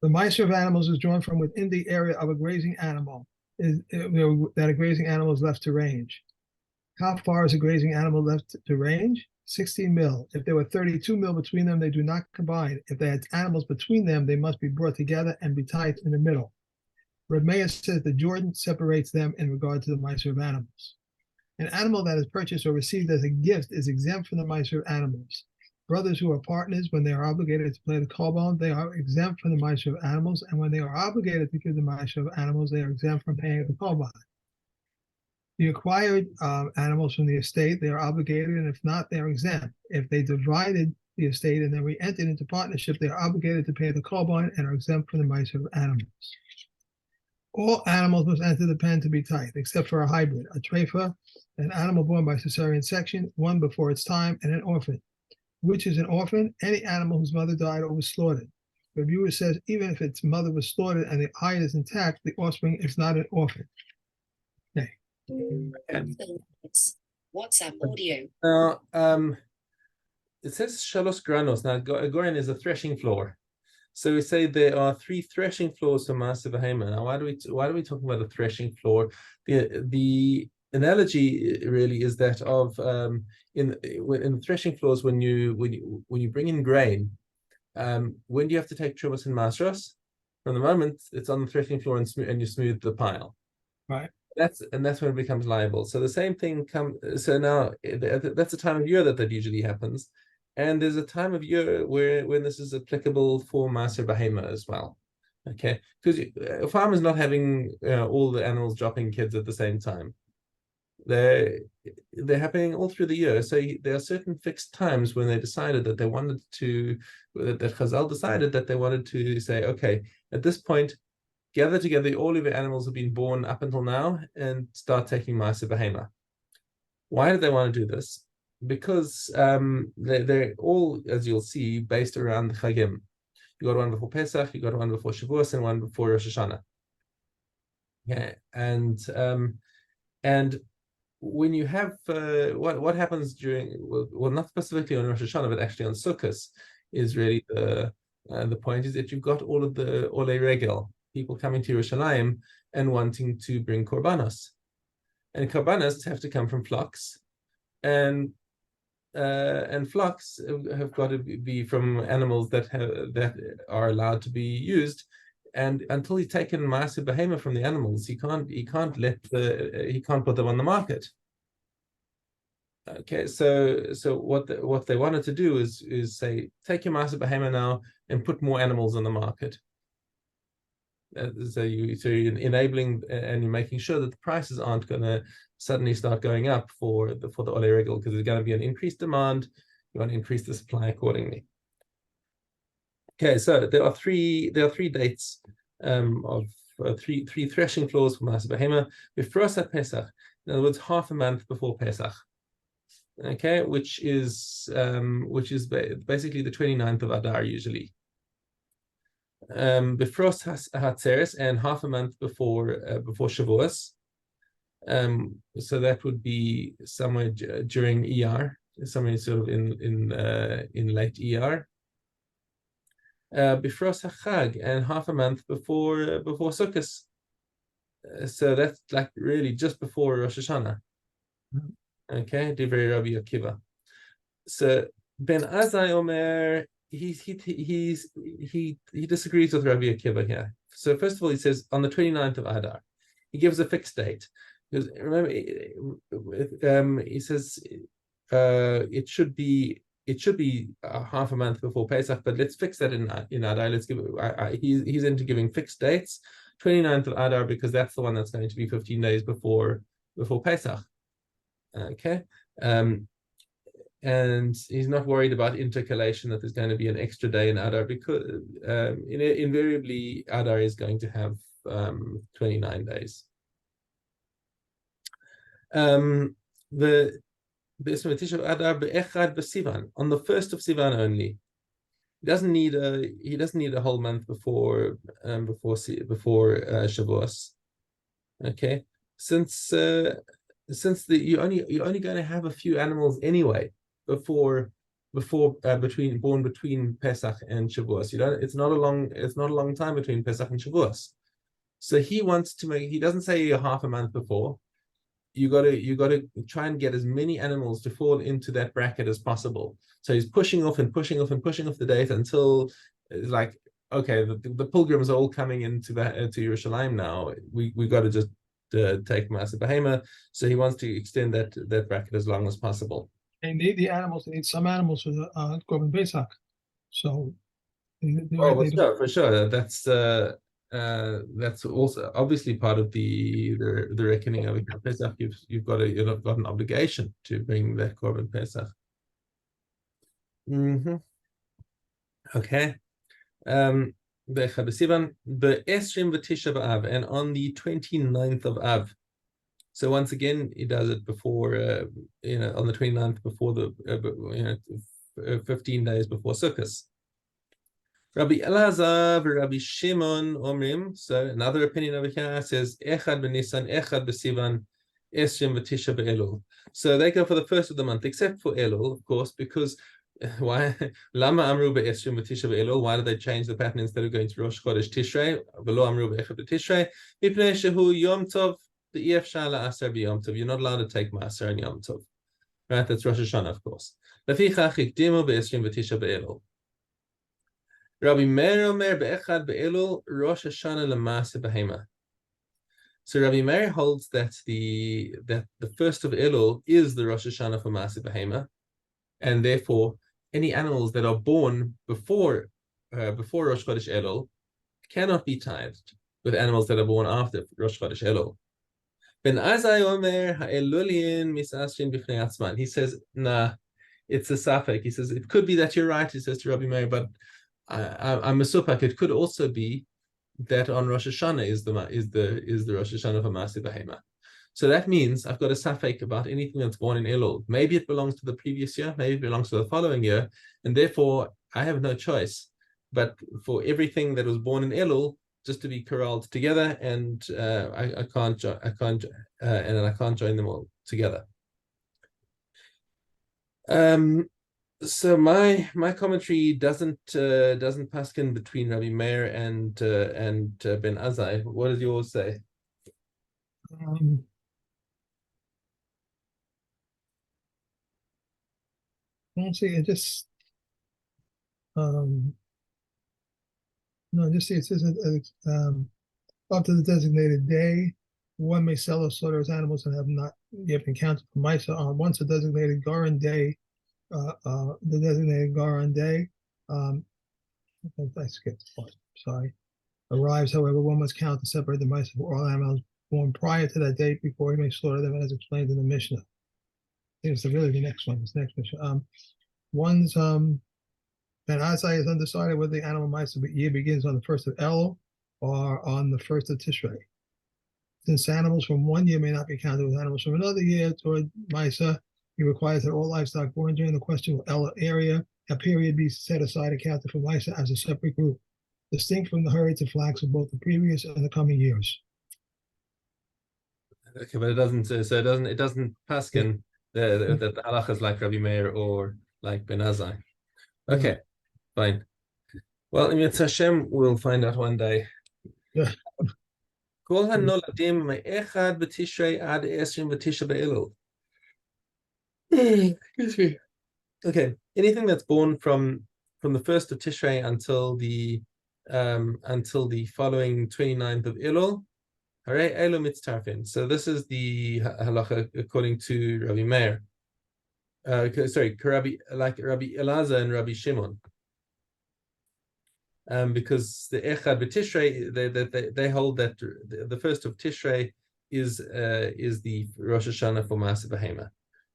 The miser of animals is drawn from within the area of a grazing animal, that a grazing animal is left to range. How far is a grazing animal left to range? 16 mil. If there were 32 mil between them, they do not combine. If they had animals between them, they must be brought together and be tied in the middle. Reb Meir says that Jordan separates them in regard to the miser of animals. An animal that is purchased or received as a gift is exempt from the miser of animals. Brothers who are partners, when they are obligated to play the korban, they are exempt from the miser of animals, and when they are obligated to give the miser of animals, they are exempt from paying the korban. The acquired animals from the estate, they are obligated, and if not, they are exempt. If they divided the estate and then we entered into partnership, they are obligated to pay the korban and are exempt from the miser of animals. All animals must enter the pen to be tithed, except for a hybrid, a treifa, an animal born by cesarean section, one before its time, and an orphan. Which is an orphan? Any animal whose mother died or was slaughtered. The viewer says even if its mother was slaughtered and the hide is intact, the offspring is not an orphan. Okay. WhatsApp audio. Now, it says shalos granos. Now, goren is a threshing floor. So we say there are 3 threshing floors for Maaseh Behema. Now, why do we talk about a threshing floor? The analogy really is that of in the threshing floors when you bring in grain, when do you have to take trumos and masros? From the moment it's on the threshing floor and you smooth the pile. Right. That's when it becomes liable. So the same thing so now that's a time of year that usually happens. And there's a time of year when this is applicable for Maaseh Behema as well. Okay, because a farm is not having all the animals dropping kids at the same time. They're happening all through the year. So there are certain fixed times when they decided that they wanted to, that Chazal decided that they wanted to say, okay, at this point, gather together all of your animals have been born up until now and start taking Maaseh Behema. Why did they want to do this? Because they're all, as you'll see, based around the Chagim. You got one before Pesach, you got one before Shavuos, and one before Rosh Hashanah. Yeah, and when you have what happens during well, not specifically on Rosh Hashanah, but actually on Sukkot, is really the point is that you've got all of the Olei Regel, people coming to Yerushalayim and wanting to bring korbanos, and korbanos have to come from flocks, and flocks have got to be from animals that are allowed to be used, and until he's taken Maaseh Behema from the animals, he can't put them on the market. Okay, so what they wanted to do is say, take your Maaseh Behema now and put more animals on the market. So you're enabling and you're making sure that the prices aren't going to suddenly start going up for the Olei Regel, because there's going to be an increased demand. You want to increase the supply accordingly. Okay, so there are three dates of three threshing floors for Maaseh Behema. Bechoros at Pesach, in other words, half a month before Pesach. Okay, which is basically the 29th of Adar usually. Bechoros Hatzeres, and half a month before Shavuos. So that would be somewhere during ER, somewhere sort of in late ER. Bechoros HaChag, and half a month before Sukkot. So that's like really just before Rosh Hashanah. Okay, Divrei Rabbi Akiva. So Ben Azai Omer, he disagrees with Rabbi Akiva here. So first of all, he says on the 29th of Adar, he gives a fixed date. Because remember, he says it should be half a month before Pesach, but let's fix that in Adar. Let's give he's into giving fixed dates, 29th of Adar, because that's the one that's going to be 15 days before Pesach. Okay, and he's not worried about intercalation, that there's going to be an extra day in Adar, because invariably Adar is going to have 29 days. The Adar be'echad b'Sivan, on the 1st of Sivan only. He doesn't need a whole month before Shavuos. Okay, since you're only going to have a few animals anyway before before between Pesach and Shavuos. It's not a long time between Pesach and Shavuos. So he wants to make. He doesn't say half a month before. You got to try and get as many animals to fall into that bracket as possible. So he's pushing off and pushing off and pushing off the date until it's like, okay, the pilgrims are all coming into to Yerushalayim now. We got to just take Maaseh Behema. So he wants to extend that bracket as long as possible. They need the animals. They need some animals for the Korban Pesach. So, for sure. That's also obviously part of the reckoning of Pesach. You've got an obligation to bring that Korban Pesach. Okay. And on the 29th of Av. So once again, he does it before, on the 29th before 15 days before Sukkot. Rabbi Elazar, Rabbi Shimon Omrim. So another opinion over here says Echad b'Nisan, Echad b'Sivan, Esrim v'Tisha b'Elul. So they go for the first of the month, except for Elul, of course, because why? Lama Amru b'Esrim v'Tisha b'Elul. Why did they change the pattern instead of going to Rosh Chodesh Tishrei? V'lo Amru b'Echad b'Tishrei. Mipnei shehu Yom Tov v'Yefshar la'aser b'Yom Tov. You're not allowed to take Maaser on Yom Tov. Right? That's Rosh Hashanah, of course. Lefichach ikdimu b'Esrim v'Tisha b'Elul. Rabbi Meir Omer be'echad be'elul Rosh Hashanah l'maaseh behema. So Rabbi Meir holds that the first of Elul is the Rosh Hashanah for maaseh behema, and therefore any animals that are born before Rosh Chodesh Elul cannot be tithed with animals that are born after Rosh Chodesh Elul. Ben Azai Omer ha'elulin misasrin b'fnei atzman. He says, nah, it's a safek. He says it could be that you're right. He says to Rabbi Meir, but I'm a supak. It could also be that on Rosh Hashanah is the Rosh Hashanah for Maaseh Behema. So that means I've got a safek about anything that's born in Elul. Maybe it belongs to the previous year, maybe it belongs to the following year, and therefore I have no choice but for everything that was born in Elul just to be corralled together, and I can't join them all together. So my commentary doesn't paskin between Rabbi Meir and Ben Azai. What does yours say? Honestly, it just just see it says up to the designated day, one may sell or slaughter his animals and have not yet been counted for Misa on once a designated Garan day. The designated Garan day, I skipped part, sorry, arrives. However, one must count to separate the mice of all animals born prior to that date before he may slaughter them, as explained in the Mishnah. I think it's really the next one. This next Mishnah. One's Ben Azai is undecided whether the animal mice year begins on the 1st of Elul or on the 1st of Tishrei. Since animals from one year may not be counted with animals from another year toward Misa, he requires that all livestock born during the questionable Elul area, a period be set aside and counted for Misa as a separate group, distinct from the herds of flax of both the previous and the coming years. Okay, but it doesn't. So it doesn't paskin that the halacha is like Rabbi Meir or like Ben Azai. Okay, fine. Well, in Yitzhak Hashem, we'll find out one day. Yeah. Kol hanoladim me'echad b'tishrei ad esrim b'tisha be'elul. Excuse me. Okay, anything that's born from the 1st of Tishrei until the following 29th of Elul, hare elu mitztarfin. So this is the halacha according to Rabbi Meir. Sorry, Rabbi Elazar and Rabbi Shimon. Because the Echad b'Tishrei, they hold that the 1st of Tishrei is the Rosh Hashanah for Maaseh Behema.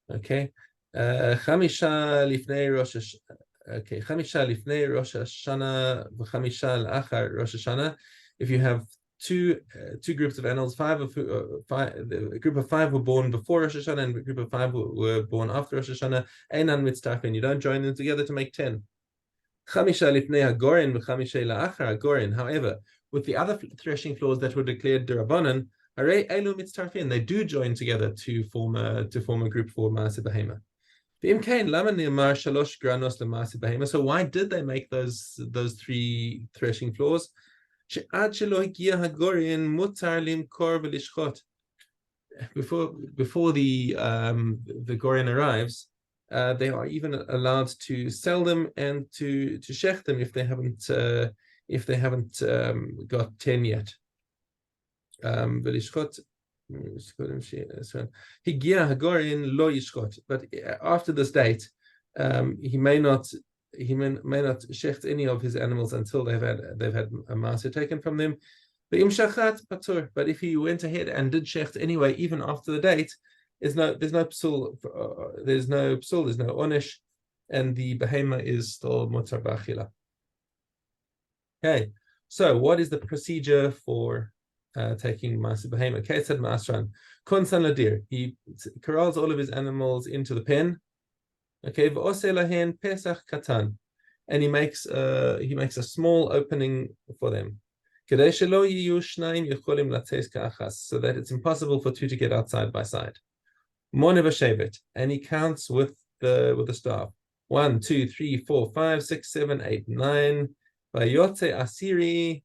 Okay, Chamisha lifnei Rosh Hashanah v'chamisha l'achar Rosh Hashanah. If you have two groups of animals, a group of 5 were born before Rosh Hashanah and a group of 5 were born after Rosh Hashanah, einan mitztarfin. You don't join them together to make 10. Chamisha lifnei hagorin v'chamisha la'achar hagorin. However, with the other threshing floors that were declared derabanan, they do join together to form a group for Maaseh Behema. So why did they make those 3 threshing floors? Before the Gorian arrives, they are even allowed to sell them and to shech them if they haven't got 10 yet. But after this date, he may not shecht any of his animals until they've had a master taken from them. But if he went ahead and did shecht anyway, even after the date, there's no psul, there's no onish, and the behema is still mutar b'achila. Okay, so what is the procedure for taking Maser Behema? Ketzad Masran. Konsan Ladir. He corrals all of his animals into the pen. Okay, V'oseh lahen Pesach Katan. And he makes a small opening for them. So that it's impossible for 2 to get outside by side. Mone v'shevet. And he counts with the staff. 1, 2, 3, 4, 5, 6, 7, 8, 9. Vayotze Asiri.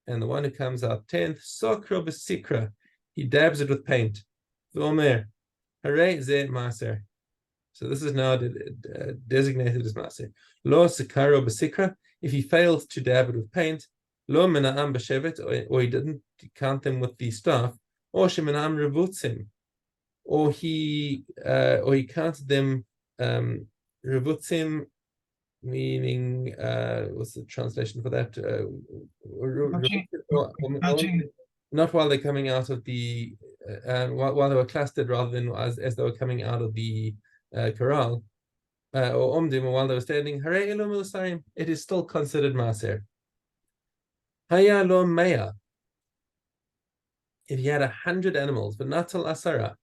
And the one who comes out 10th, Sokro b'sikra, he dabs it with paint. V'omer, Hare ze maser. So this is now designated as maser. Lo sikaro b'sikra, if he failed to dab it with paint, lo mena'am b'shevet, or he didn't count them with the staff, or shemena'am revutzim, or he counted them revutzim, meaning what's the translation for that? Not while they're coming out of the while they were clustered, rather than as they were coming out of the corral, or omdim, or while they were standing. It is still considered maser. Haya lo meya. If he had 100 animals, but not till asara.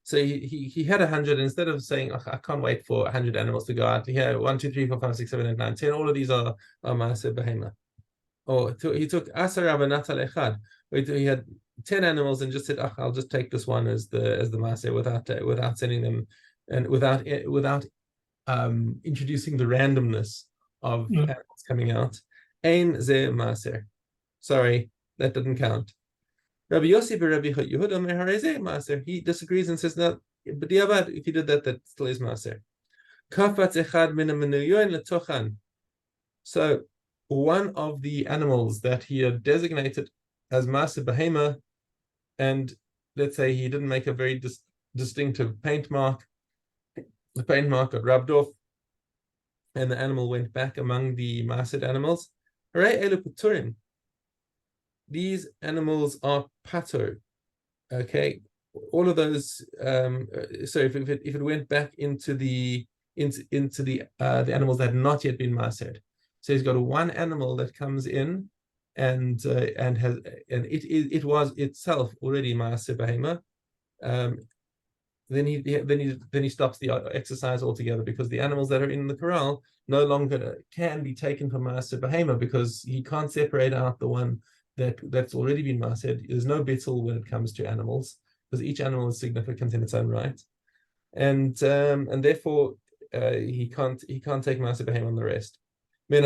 So he had 100. Instead of saying, oh, I can't wait for 100 animals to go out. Here, 1, 2, 3, 4, 5, 6, 7, 8, 9, 10. All of these are Maaseh Behema. Or he took Asara v'natal echad. He had 10 animals and just said, oh, I'll just take this one as the Maaseh without sending them, and without introducing the randomness of animals coming out. Ein ze Maaseh. Sorry, that didn't count. Rabbi Yossi Rabbi Yehuda Mehareze Maser. He disagrees and says, no, but if he did that, that still is Maser. Kafatz echad min hamenuyoin letochan. So one of the animals that he had designated as Maser Behema, and let's say he didn't make a very distinctive paint mark, the paint mark got rubbed off, and the animal went back among the Maser animals. Hare elu puturim. These animals are patur. Okay, all of those. So if it went back into the animals that had not yet been masered, so he's got one animal that comes in, and it was itself already maser behema. Then he stops the exercise altogether, because the animals that are in the corral no longer can be taken from maser behema, because he can't separate out the one that's already been maased. There's no bittul when it comes to animals, because each animal is significant in its own right, and therefore he can't take maaseh behem on the rest. If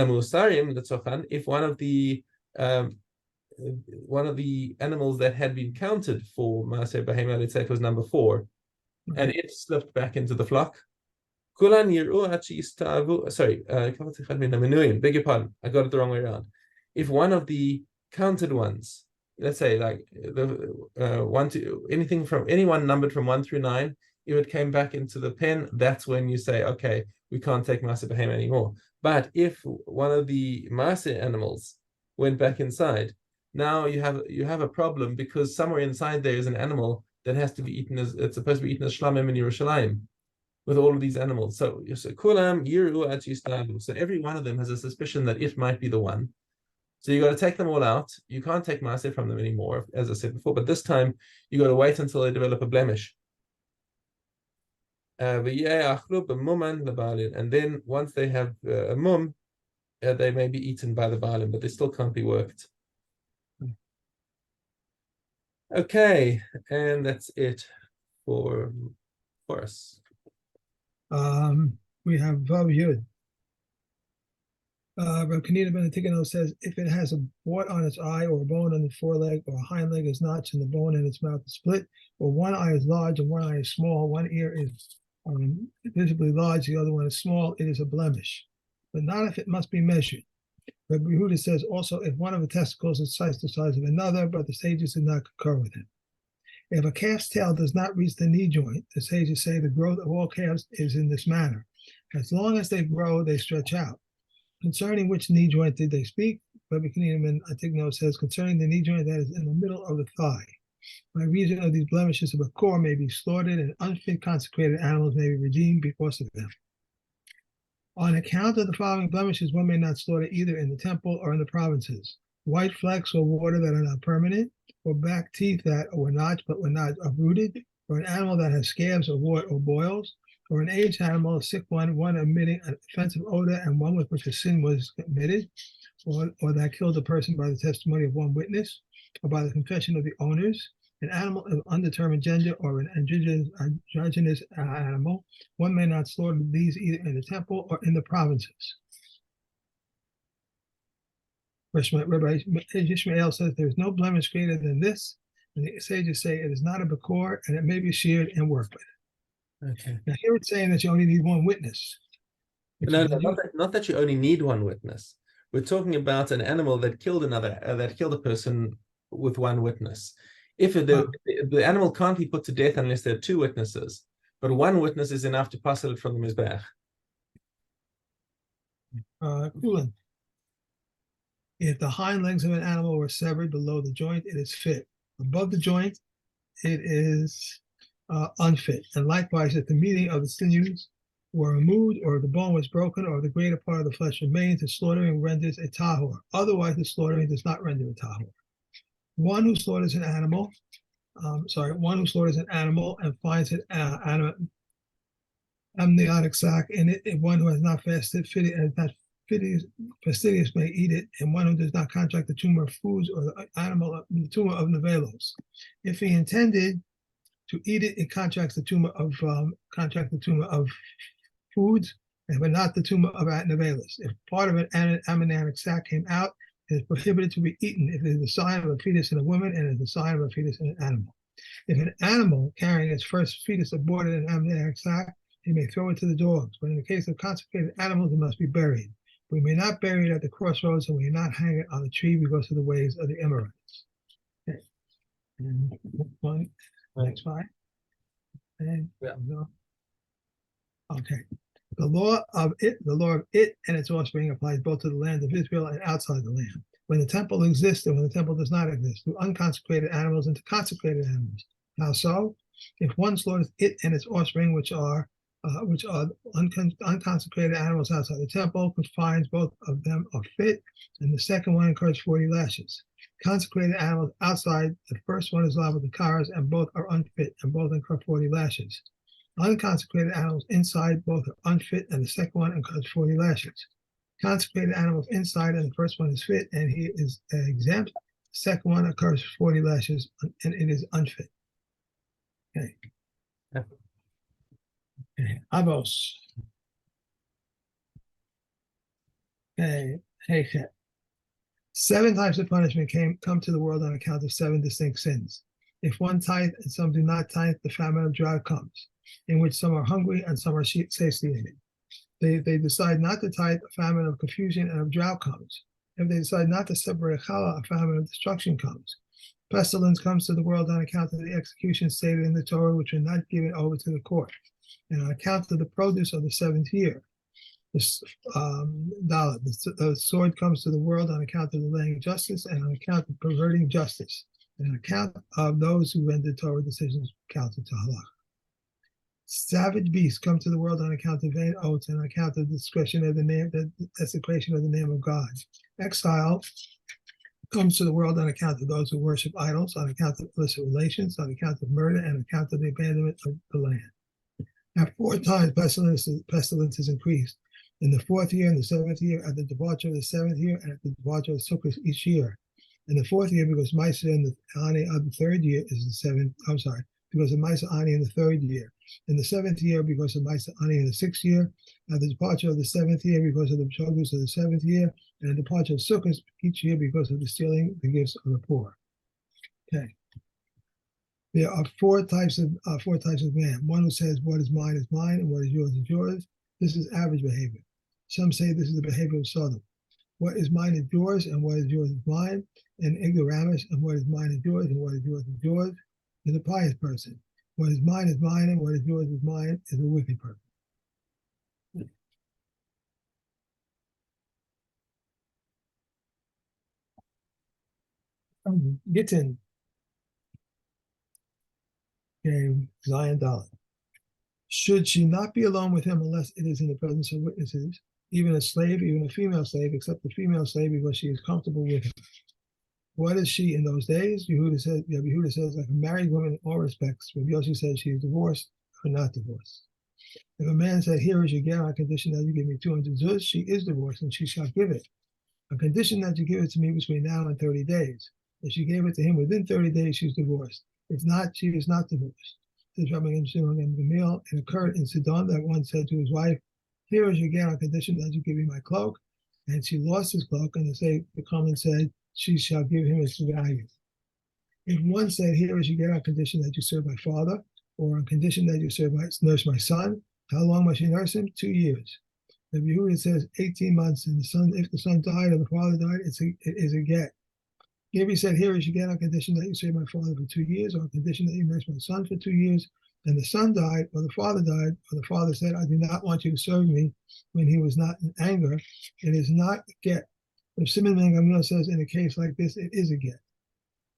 one of the animals that had been counted for maaseh behem, let's say it was number 4, and it slipped back into the flock. Sorry, beg your pardon, I got it the wrong way around. If one of the counted ones, let's say like anything from anyone numbered from 1 through 9, if it came back into the pen, that's when you say, okay, we can't take Maaseh Behema anymore. But if one of the Maaseh animals went back inside, now you have a problem, because somewhere inside there is an animal that has to be eaten it's supposed to be eaten as shlamim in Yerushalayim with all of these animals. So kulam yiru at yistavu. So every one of them has a suspicion that it might be the one. So you got to take them all out. You can't take maaseh from them anymore, as I said before. But this time, you got to wait until they develop a blemish. And then once they have a mum, they may be eaten by the baalim, but they still can't be worked. Okay, and that's it for us. We have Vav Yud. Rav Kanina ben Antigono says, if it has a wart on its eye, or a bone on the foreleg, or a hind leg is notched, and the bone in its mouth is split, or one eye is large and one eye is small, one ear is visibly large, the other one is small, it is a blemish, but not if it must be measured. Rabbi Yehuda says also, if one of the testicles is twice the size of another, but the sages did not concur with him. If a calf's tail does not reach the knee joint, the sages say the growth of all calves is in this manner. As long as they grow, they stretch out. Concerning which knee joint did they speak? Rabbi Kanina ben Antigono says, concerning the knee joint that is in the middle of the thigh. By reason of these blemishes, a Bechor may be slaughtered, and unfit consecrated animals may be redeemed because of them. On account of the following blemishes, one may not slaughter either in the temple or in the provinces: white flecks or water that are not permanent, or back teeth that were notched but were not uprooted, or an animal that has scabs or wart or boils, or an aged animal, a sick one, one emitting an offensive odor, and one with which a sin was committed, or that killed a person by the testimony of one witness, or by the confession of the owners, an animal of undetermined gender, or an androgynous animal. One may not slaughter these either in the temple or in the provinces. Rabbi Ishmael says there is no blemish greater than this, and the sages say it is not a Bechor, and it may be sheared and worked with. Okay. Now here it's saying that you only need one witness. No, not that you only need one witness. We're talking about an animal that killed a person with one witness. If the animal can't be put to death unless there are two witnesses, but one witness is enough to pass it from the mizbeach. Cooling. If the hind legs of an animal were severed below the joint, it is fit. Above the joint, it is unfit. And likewise, if the meating of the sinews were removed, or the bone was broken, or the greater part of the flesh remains, the slaughtering renders a tahor. Otherwise, the slaughtering does not render a tahor. One who slaughters an animal, and finds an amniotic sac in it, and one who has not fasted, fitted, and is not fastidious may eat it, and one who does not contract the tumor of foods, or the tumor of nevelos. If he intended to eat it, it contracts the tumor of foods, but not the tumor of nevelos. If part of an amniotic sac came out, it is prohibited to be eaten if it is the sign of a fetus in a woman and is the sign of a fetus in an animal. If an animal carrying its first fetus aborted an amniotic sac, he may throw it to the dogs. But in the case of consecrated animals, it must be buried. We may not bury it at the crossroads, and we may not hang it on a tree because of the ways of the Emorites. Okay. And next slide. And yeah. Okay. The law of it and its offspring applies both to the land of Israel and outside the land. When the temple exists and when the temple does not exist, to unconsecrated animals and to consecrated animals. How so? If one slaughters it and its offspring, which are unconsecrated animals outside the temple, confines both of them are fit, and the second one incurs 40 lashes. Consecrated animals outside, the first one is liable to karas, and both are unfit, and both incur 40 lashes. Unconsecrated animals inside, both are unfit, and the second one incurs 40 lashes. Consecrated animals inside, and the first one is fit, and he is exempt. The second one occurs 40 lashes, and it is unfit. Okay. Yeah. Okay. Avos. Okay. Hey, 7 types of punishment come to the world on account of 7 distinct sins. If one tithe and some do not tithe, the famine of drought comes, in which some are hungry and some are satiated. They decide not to tithe, a famine of confusion and of drought comes. If they decide not to separate challah, a famine of destruction comes. Pestilence comes to the world on account of the execution stated in the Torah, which are not given over to the court, and on account of the produce of the 7th year. The sword comes to the world on account of delaying justice and on account of perverting justice, and on account of those who render Torah decisions counter to halach. Savage beasts come to the world on account of vain oaths and on account of the desecration of the name of God. Exile comes to the world on account of those who worship idols, on account of illicit relations, on account of murder, and on account of the abandonment of the land. At 4 times pestilence is increased. In the 4th year, in the 7th year, at the departure of the 7th year, and at the departure of Sukkot each year. In the 4th year, because Ma'aser in the Hane of the 3rd year is the 7th. I'm sorry. because of Maisa Ani in the 3rd year. In the 7th year, because of Maisa Ani in the 6th year. At the departure of the 7th year, because of the Bechoros of the 7th year. And the departure of Sukkot each year because of the stealing the gifts of the poor. Okay. There are four types of man. One who says what is mine, and what is yours. This is average behavior. Some say this is the behavior of Sodom. What is mine is yours, and what is yours is mine. And ignoramus, and what is mine is yours, and what is yours is a pious person. What is mine, and what is mine is a wicked person. Gittin. Okay, Zion Dalit. Should she not be alone with him unless it is in the presence of witnesses, even a slave, even a female slave, except the female slave because she is comfortable with him? What is she in those days? Yehuda says, like a married woman in all respects. Rabbi Yossi says she is divorced or not divorced. If a man said, here is your get on condition that you give me 200 zuz, she is divorced and she shall give it. A condition that you give it to me between now and 30 days. If she gave it to him within 30 days, she's divorced. If not, she is not divorced. Says Rabbi Gamliel, it occurred in Sidon that one said to his wife, here is your get on condition that you give me my cloak. And she lost his cloak, and the comment said, she shall give him its value. If one said, here is your get on condition that you serve my father, or on condition that you nurse my son, how long must you nurse him? 2 years. If Yehuda says 18 months, and if the son died or the father died, it is a get. If he said, here is your get on condition that you serve my father for 2 years, or on condition that you nurse my son for 2 years, and the son died, or the father died, or the father said, I do not want you to serve me when he was not in anger, it is not a get. If Simon Ben Gamliel says in a case like this, it is a get.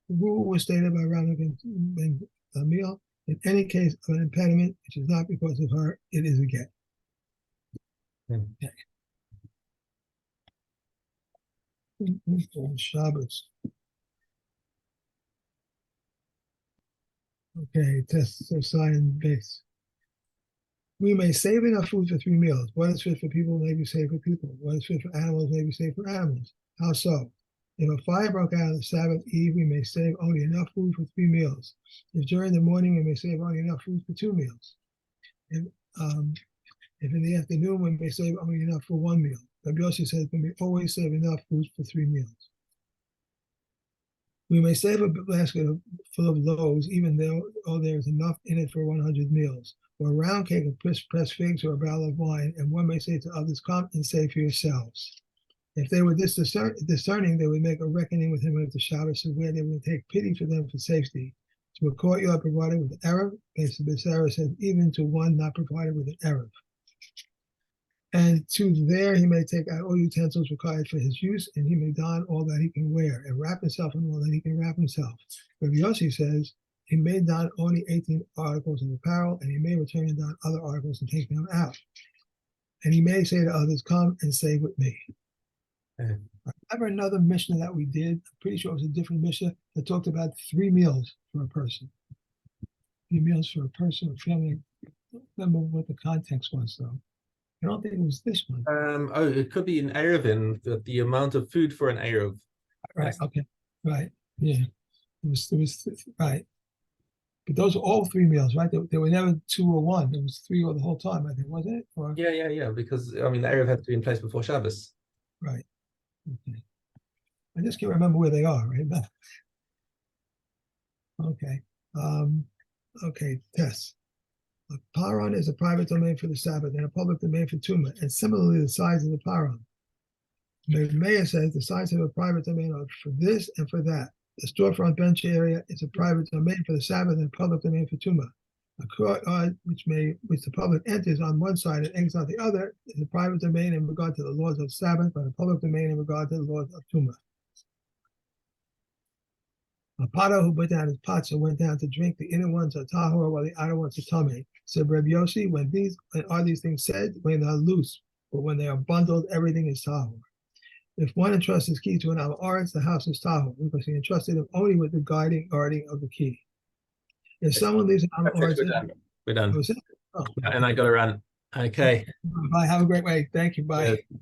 The rule was stated by Rabbi Ben Gamliel. In any case of an impediment, which is not because of her, it is a get. Okay. Shabbos. Okay, test sign base. We may save enough food for 3 meals. What is fit for people may be saved for people. What is fit for animals may be saved for animals. How so? If a fire broke out on the Sabbath eve, we may save only enough food for 3 meals. If during the morning, we may save only enough food for 2 meals. If in the afternoon, we may save only enough for 1 meal. Rabbi Yossi says we may always save enough food for 3 meals. We may save a basket full of loaves, even though there is enough in it for 100 meals, or a round cake of pressed figs or a barrel of wine, and one may say to others, come and save for yourselves. If they were discerning, they would make a reckoning with him at the Shabbos, where they would take pity for them for safety. To a courtyard provided with an Erev, Sarah says, even to one not provided with an Erev. And to there he may take out all utensils required for his use, and he may don all that he can wear, and wrap himself in all that he can wrap himself. Rabbi Yossi says he may don only 18 articles of apparel, and he may return and don other articles and take them out. And he may say to others, come and save with me. I remember another Mishna that we did, I'm pretty sure it was a different Mishna, that talked about 3 meals for a person. 3 meals for a person or family. I don't remember what the context was, though. I don't think it was this one. It could be an Erevin, the amount of food for an Erev. Right, okay, right, yeah. It was right. But those were all 3 meals, right? They were never 2 or 1. It was 3 or the whole time, I think, wasn't it? Or... Yeah, because, I mean, the Erev had to be in place before Shabbos. Right, okay. I just can't remember where they are, right? Okay, okay, Tess. A paron is a private domain for the Sabbath and a public domain for Tumah, and similarly the size of the paron. Meir says the size of a private domain are for this and for that. The storefront bench area is a private domain for the Sabbath and a public domain for Tumah. A courtyard which the public enters on one side and exits on the other is a private domain in regard to the laws of Sabbath, but a public domain in regard to the laws of Tumah. A potter who put down his pots and went down to drink, the inner ones are tahor while the outer ones are tummy. Said Rabbi Yossi, when are these things said? When they are loose, but when they are bundled, everything is tahor. If one entrusts his key to an Amaretz, the house is tahor, because he entrusted him only with the guarding of the key. If someone leaves an Amaretz, we're done. Oh, and I got to run. Okay. Bye. Have a great way. Thank you. Bye. Yeah.